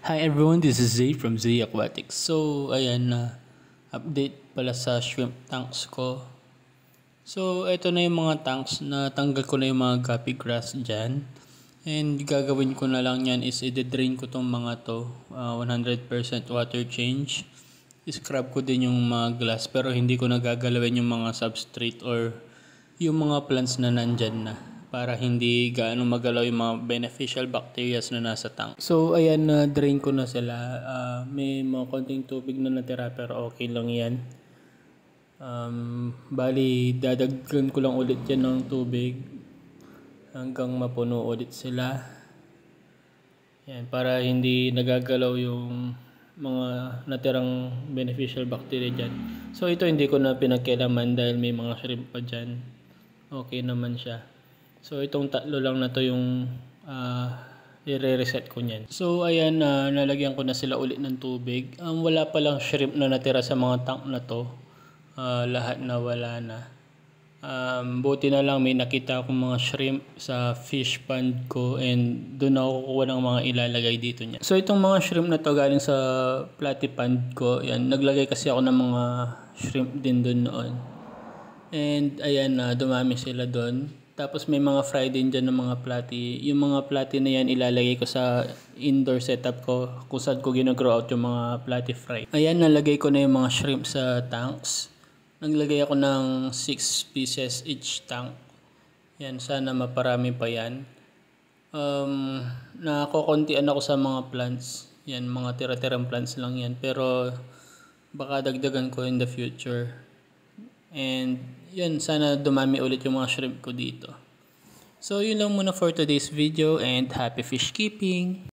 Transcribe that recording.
Hi everyone, this is Zay from Zay Aquatics. So, ayan na, update pala sa shrimp tanks ko. So, ito na yung mga tanks na tanggal ko na yung mga guppy grass dyan. And gagawin ko na lang yan is i-drain ko tong mga to, 100% water change. I-scrub ko din yung mga glass pero hindi ko nagagalawin yung mga substrate or yung mga plants na nandyan na, para hindi gaano magalaw yung mga beneficial bacteria na nasa tank. So ayan, na drain ko na sila. May mga konting tubig na natira pero okay lang yan. Bali dadagdagan ko lang ulit yan ng tubig hanggang mapuno ulit sila. Yan, para hindi nagagalaw yung mga natirang beneficial bacteria dyan. So ito hindi ko na pinagkailaman dahil may mga shrimp pa dyan. Okay naman siya. So itong tatlo lang na to yung i-reset ko niyan. So ayan, nalagyan ko na sila ulit ng tubig. Wala pa lang shrimp na natira sa mga tank na to. Lahat na wala na. Buti na lang may nakita akong mga shrimp sa fish pond ko and doon ako kukuha ng mga ilalagay dito niya. So itong mga shrimp na to galing sa platy pond ko. Yan, naglagay kasi ako ng mga shrimp din doon noon. And ayan, dumami sila doon. Tapos may mga fry din dyan ng mga platy. Yung mga platy na yan ilalagay ko sa indoor setup ko kung saan ko ginagrow out yung mga platy fry. Ayan, nalagay ko na yung mga shrimp sa tanks. Naglagay ako ng 6 pieces each tank. Yan, sana maparami pa yan. Nakakontian ako sa mga plants. Yan, mga tira-tirang plants lang yan. Pero baka dagdagan ko in the future. And yun, sana dumami ulit yung mga shrimp ko dito. So yun lang muna for today's video and happy fish keeping!